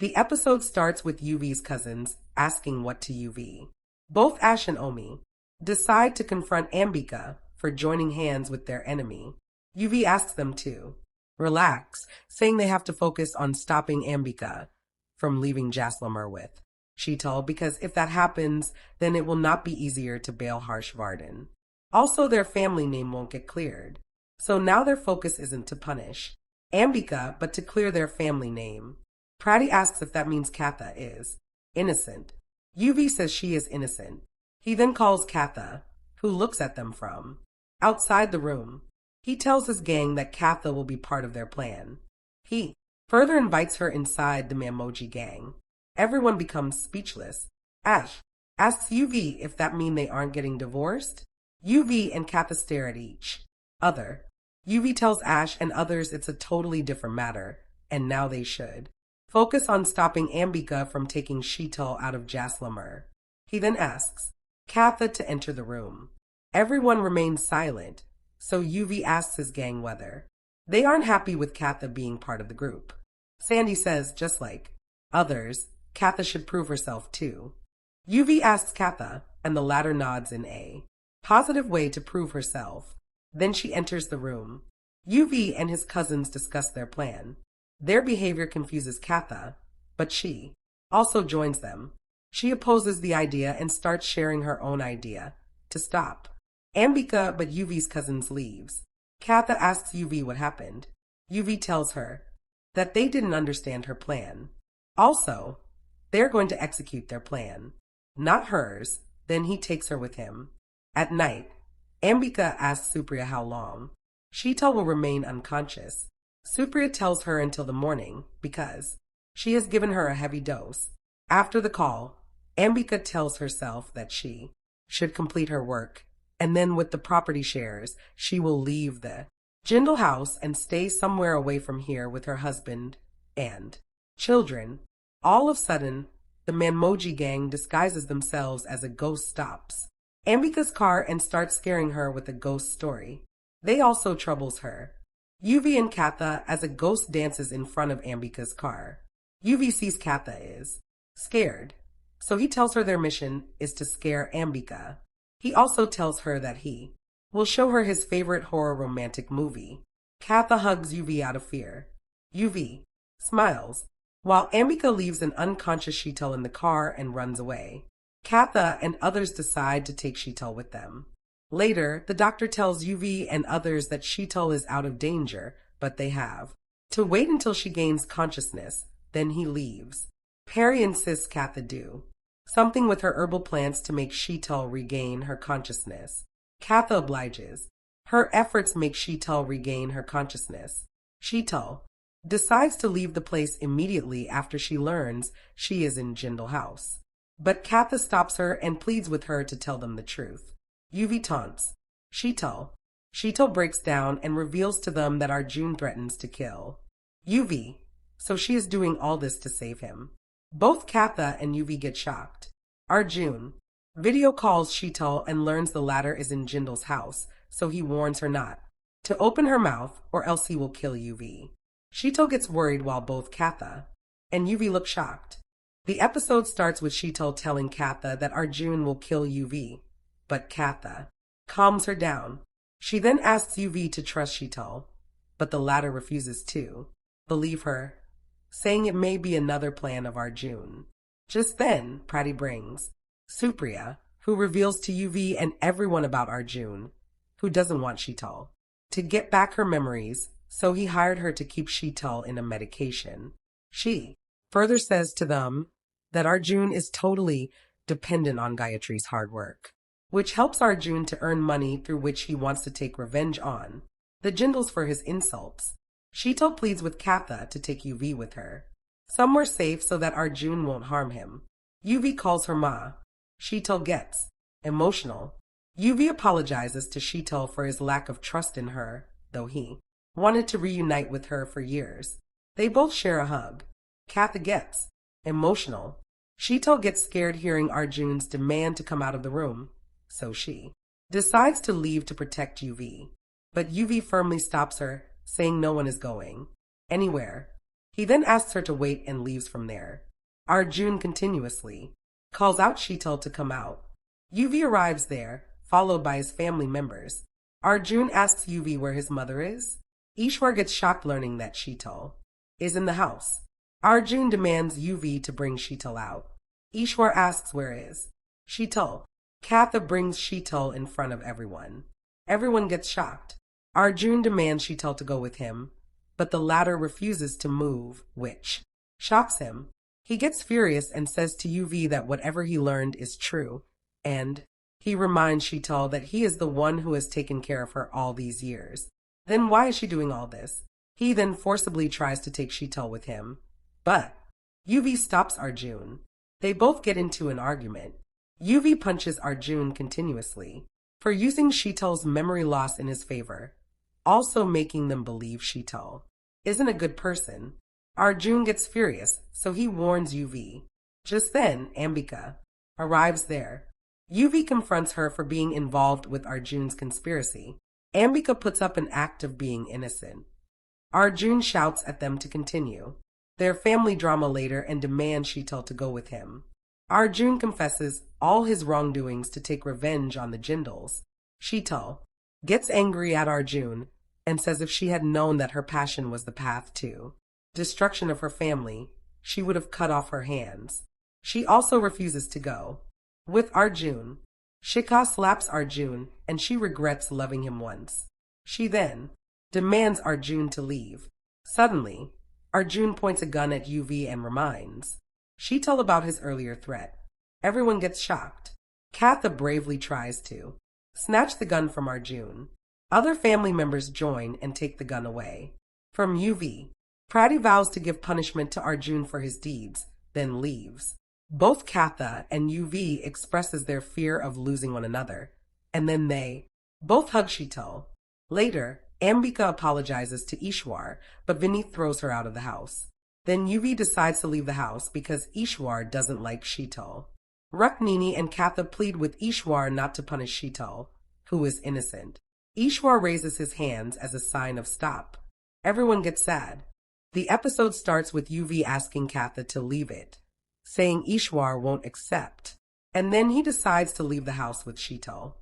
The episode starts with UV's cousins asking what to UV. Both Ash and Omi decide to confront Ambika for joining hands with their enemy. UV asks them to relax, saying they have to focus on stopping Ambika from leaving Jaslamur with Sheetal, because if that happens, then it will not be easier to bail Harshvardhan. Also, their family name won't get cleared. So now their focus isn't to punish Ambika, but to clear their family name. Pratty asks if that means Katha is innocent. UV says she is innocent. He then calls Katha, who looks at them from outside the room. He tells his gang that Katha will be part of their plan. He further invites her inside the Mamoji gang. Everyone becomes speechless. Ash asks UV if that means they aren't getting divorced. UV and Katha stare at each other. UV tells Ash and others it's a totally different matter, and now they should focus on stopping Ambika from taking Sheetal out of Jaslamur. He then asks Katha to enter the room. Everyone remains silent, so UV asks his gang whether they aren't happy with Katha being part of the group. Sandy says, just like others, Katha should prove herself too. UV asks Katha, and the latter nods in a positive way to prove herself. Then she enters the room. UV and his cousins discuss their plan. Their behavior confuses Katha, but she also joins them. She opposes the idea and starts sharing her own idea to stop Ambika, but UV's cousins leaves. Katha asks UV what happened. UV tells her that they didn't understand her plan. Also, they're going to execute their plan, not hers. Then he takes her with him. At night, Ambika asks Supriya how long Sheetal will remain unconscious. Supriya tells her until the morning because she has given her a heavy dose. After the call, Ambika tells herself that she should complete her work, and then with the property shares, she will leave the Jindal house and stay somewhere away from here with her husband and children. All of a sudden, the Manmoji gang disguises themselves as a ghost stops Ambika's car and starts scaring her with a ghost story. They also troubles her. UV and Katha as a ghost dances in front of Ambika's car. UV sees Katha is scared, so he tells her their mission is to scare Ambika. He also tells her that he will show her his favorite horror romantic movie. Katha hugs UV out of fear. UV smiles, while Ambika leaves an unconscious Sheetal in the car and runs away. Katha and others decide to take Sheetal with them. Later, the doctor tells UV and others that Sheetal is out of danger, but they have to wait until she gains consciousness. Then he leaves. Perry insists Katha do something with her herbal plants to make Sheetal regain her consciousness. Katha obliges. Her efforts make Sheetal regain her consciousness. Sheetal decides to leave the place immediately after she learns she is in Jindal house. But Katha stops her and pleads with her to tell them the truth. UV taunts Sheetal. Sheetal breaks down and reveals to them that Arjun threatens to kill UV, so she is doing all this to save him. Both Katha and UV get shocked. Arjun video calls Sheetal and learns the latter is in Jindal's house, so he warns her not to open her mouth or else he will kill UV. Sheetal gets worried while both Katha and UV look shocked. The episode starts with Sheetal telling Katha that Arjun will kill UV, but Katha calms her down. She then asks UV to trust Sheetal, but the latter refuses to believe her, saying it may be another plan of Arjun. Just then, Pratty brings Supriya, who reveals to UV and everyone about Arjun, who doesn't want Sheetal to get back her memories, so he hired her to keep Sheetal in a medication. She further says to them that Arjun is totally dependent on Gayatri's hard work, which helps Arjun to earn money through which he wants to take revenge on the Jindals for his insults. Sheetal pleads with Katha to take UV with her, somewhere safe so that Arjun won't harm him. UV calls her Ma. Sheetal gets emotional. UV apologizes to Sheetal for his lack of trust in her, though he wanted to reunite with her for years. They both share a hug. Katha gets emotional. Sheetal gets scared hearing Arjun's demand to come out of the room, so she decides to leave to protect UV. But UV firmly stops her, saying no one is going anywhere. He then asks her to wait and leaves from there. Arjun continuously calls out Sheetal to come out. UV arrives there, followed by his family members. Arjun asks UV where his mother is. Ishwar gets shocked learning that Sheetal is in the house. Arjun demands UV to bring Sheetal out. Ishwar asks where is Sheetal. Katha brings Sheetal in front of everyone. Everyone gets shocked. Arjun demands Sheetal to go with him, but the latter refuses to move, which shocks him. He gets furious and says to UV that whatever he learned is true, and he reminds Sheetal that he is the one who has taken care of her all these years. Then why is she doing all this? He then forcibly tries to take Sheetal with him, but UV stops Arjun. They both get into an argument. UV punches Arjun continuously for using Sheetal's memory loss in his favor, also making them believe Sheetal isn't a good person. Arjun gets furious, so he warns UV. Just then, Ambika arrives there. UV confronts her for being involved with Arjun's conspiracy. Ambika puts up an act of being innocent. Arjun shouts at them to continue their family drama later and demands Sheetal to go with him. Arjun confesses all his wrongdoings to take revenge on the Jindals. Sheetal gets angry at Arjun and says if she had known that her passion was the path to destruction of her family, she would have cut off her hands. She also refuses to go with Arjun. Shikha slaps Arjun and she regrets loving him once. She then demands Arjun to leave. Suddenly, Arjun points a gun at UV and reminds Sheetal about his earlier threat. Everyone gets shocked. Katha bravely tries to snatch the gun from Arjun. Other family members join and take the gun away from UV. Prati vows to give punishment to Arjun for his deeds, then leaves. Both Katha and UV expresses their fear of losing one another, and then they both hug Sheetal. Later, Ambika apologizes to Ishwar, but Vineet throws her out of the house. Then UV decides to leave the house because Ishwar doesn't like Sheetal. Rukmini and Katha plead with Ishwar not to punish Sheetal, who is innocent. Ishwar raises his hands as a sign of stop. Everyone gets sad. The episode starts with UV asking Katha to leave it, saying Ishwar won't accept, and then he decides to leave the house with Sheetal.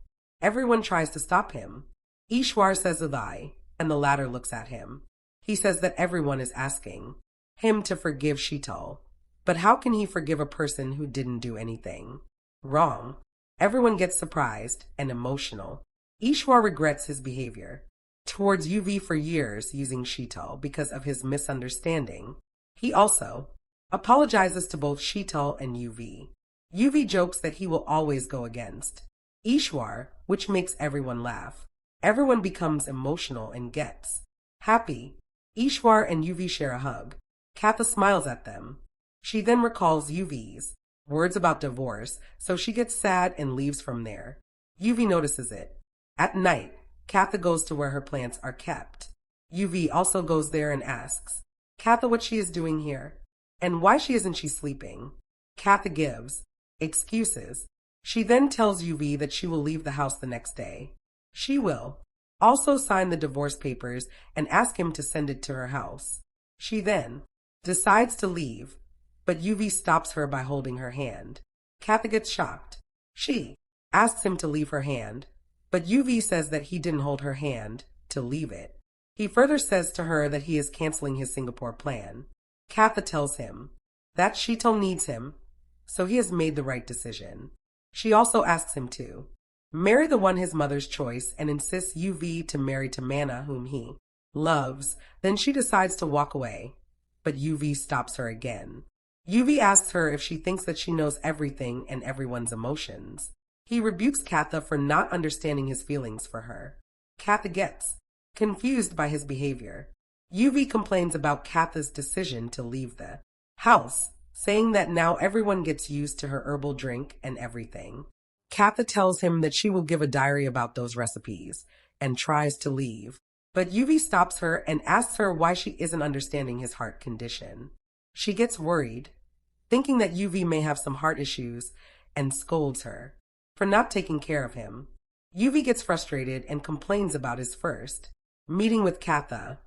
Everyone tries to stop him. Ishwar says a lie, and the latter looks at him. He says that everyone is asking him to forgive Sheetal, but how can he forgive a person who didn't do anything wrong? Everyone gets surprised and emotional. Ishwar regrets his behavior towards UV for years using Sheetal because of his misunderstanding. He also apologizes to both Sheetal and UV. UV jokes that he will always go against Ishwar, which makes everyone laugh. Everyone becomes emotional and gets happy. Ishwar and UV share a hug. Katha smiles at them. She then recalls UV's words about divorce, so she gets sad and leaves from there. UV notices it. At night, Katha goes to where her plants are kept. UV also goes there and asks Katha what she is doing here, and why isn't she sleeping. Katha gives excuses. She then tells UV that she will leave the house the next day. She will also sign the divorce papers and ask him to send it to her house. She then decides to leave, but UV stops her by holding her hand. Katha gets shocked. She asks him to leave her hand, but UV says that he didn't hold her hand to leave it. He further says to her that he is canceling his Singapore plan. Katha tells him that Sheetal needs him, so he has made the right decision. She also asks him to marry the one his mother's choice and insists UV to marry Tamanna, whom he loves. Then she decides to walk away, but UV stops her again. UV asks her if she thinks that she knows everything and everyone's emotions. He rebukes Katha for not understanding his feelings for her. Katha gets confused by his behavior. UV complains about Katha's decision to leave the house, saying that now everyone gets used to her herbal drink and everything. Katha tells him that she will give a diary about those recipes and tries to leave, but UV stops her and asks her why she isn't understanding his heart condition. She gets worried, thinking that UV may have some heart issues, and scolds her for not taking care of him. UV gets frustrated and complains about his first meeting with Katha,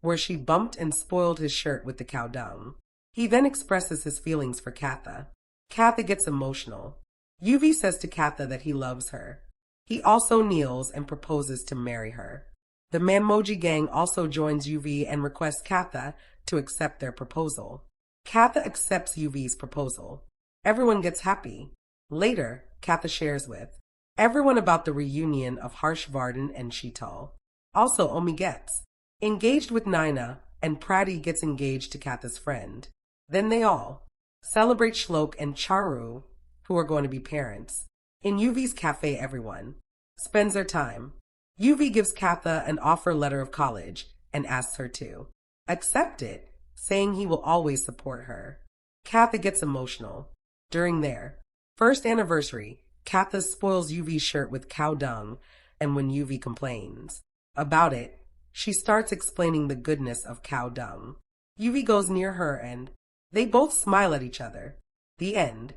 where she bumped and spoiled his shirt with the cow dung. He then expresses his feelings for Katha. Katha gets emotional. UV says to Katha that he loves her. He also kneels and proposes to marry her. The Manmoji gang also joins UV and requests Katha to accept their proposal. Katha accepts UV's proposal. Everyone gets happy. Later, Katha shares with everyone about the reunion of Harshvardhan and Sheetal. Also, Omi gets engaged with Naina, and Prati gets engaged to Katha's friend. Then they all celebrate Shlok and Charu, who are going to be parents. In UV's cafe, everyone spends their time. UV gives Katha an offer letter of college and asks her to accept it, saying he will always support her. Katha gets emotional. During their first anniversary, Katha spoils UV's shirt with cow dung, and when UV complains about it, she starts explaining the goodness of cow dung. UV goes near her and they both smile at each other. The end.